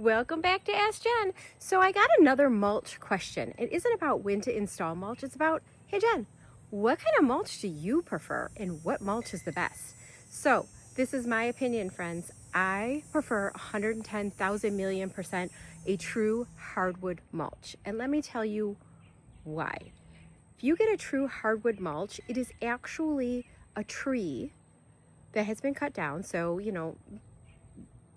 Welcome back to Ask Jen. So I got another mulch question. It isn't about when to install mulch. It's about, hey Jen, what kind of mulch do you prefer and what mulch is the best? So this is my opinion, friends. I prefer 110,000 million percent a true hardwood mulch. And let me tell you why. If you get a true hardwood mulch, it is actually a tree that has been cut down. So,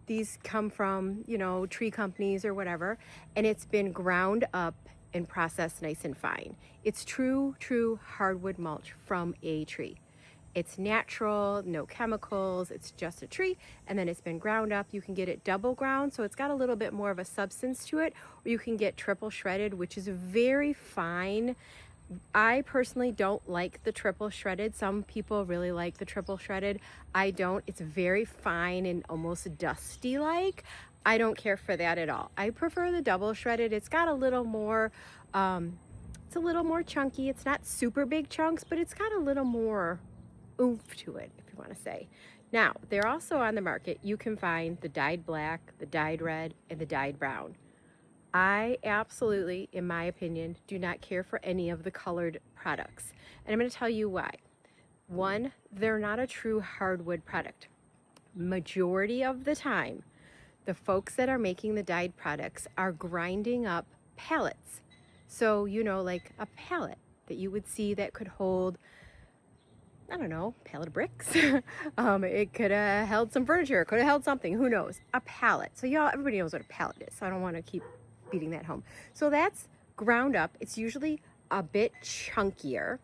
these come from, tree companies or whatever, and it's been ground up and processed nice and fine. It's true hardwood mulch from a tree. It's natural, no chemicals, it's just a tree, and then it's been ground up. You can get it double ground, so it's got a little bit more of a substance to it, or you can get triple shredded, which is very fine. I personally don't like the triple shredded. Some people really like the triple shredded. I don't. It's very fine and almost dusty like. I don't care for that at all. I prefer the double shredded. It's got a little more, it's a little more chunky. It's not super big chunks, but it's got a little more oomph to it, if you want to say. Now, they're also on the market. You can find the dyed black, the dyed red, and the dyed brown. I absolutely, in my opinion, do not care for any of the colored products. And I'm going to tell you why. One, they're not a true hardwood product. Majority of the time, the folks that are making the dyed products are grinding up pallets. So, like a pallet that you would see that could hold, I don't know, pallet of bricks. It could have held some furniture. It could have held something. Who knows? A pallet. So everybody knows what a pallet is. So I don't want to keep beating that home. So that's ground up. It's usually a bit chunkier,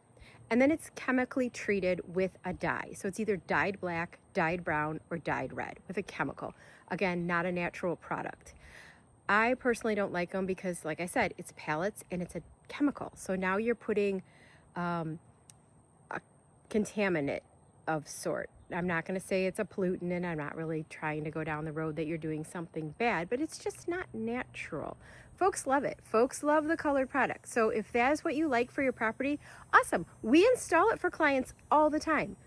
and then it's chemically treated with a dye. So it's either dyed black, dyed brown, or dyed red with a chemical. Again, not a natural product. I personally don't like them because, like I said, it's pellets and it's a chemical. So now you're putting a contaminant of sort. I'm not going to say it's a pollutant, and I'm not really trying to go down the road that you're doing something bad, but it's just not natural. Folks love it. Folks love the colored product. So if that is what you like for your property, awesome. We install it for clients all the time.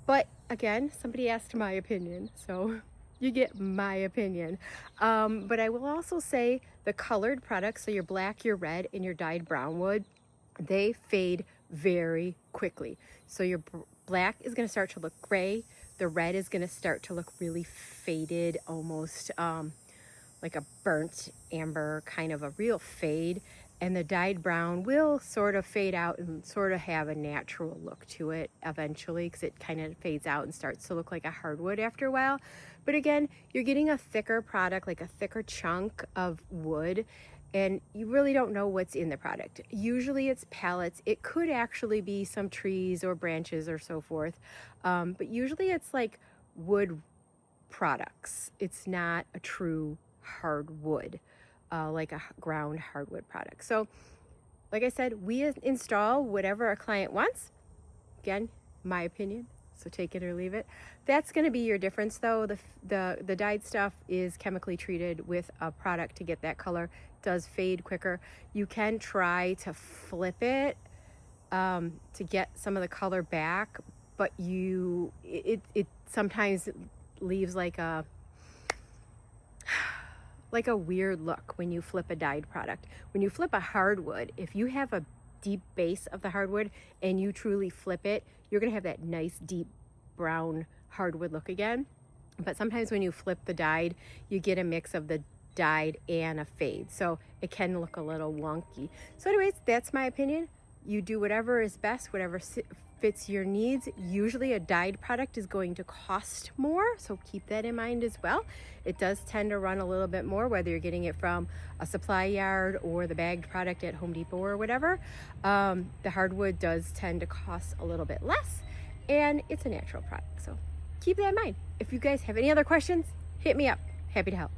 But again, somebody asked my opinion, so you get my opinion. But I will also say the colored products, so your black, your red, and your dyed brown wood, they fade very quickly. So your black is going to start to look gray. The red is going to start to look really faded, almost like a burnt amber, kind of a real fade. And the dyed brown will sort of fade out and sort of have a natural look to it eventually, because it kind of fades out and starts to look like a hardwood after a while. But again, you're getting a thicker product, like a thicker chunk of wood, and you really don't know what's in the product. Usually it's pallets. It could actually be some trees or branches or so forth. But usually it's like wood products. It's not a true hardwood, like a ground hardwood product. So like I said, we install whatever a client wants. Again, my opinion. So take it or leave it. That's going to be your difference, though. The dyed stuff is chemically treated with a product to get that color. It does fade quicker. You can try to flip it to get some of the color back, but it sometimes leaves like a weird look when you flip a dyed product. When you flip a hardwood, if you have a deep base of the hardwood and you truly flip it, you're gonna have that nice deep brown hardwood look again. But sometimes when you flip the dyed, you get a mix of the dyed and a fade, so it can look a little wonky. So anyways, that's my opinion. You do whatever is best, whatever fits your needs. Usually a dyed product is going to cost more, so keep that in mind as well. It does tend to run a little bit more, whether you're getting it from a supply yard or the bagged product at Home Depot or whatever. The hardwood does tend to cost a little bit less, and it's a natural product, so keep that in mind. If you guys have any other questions, hit me up. Happy to help.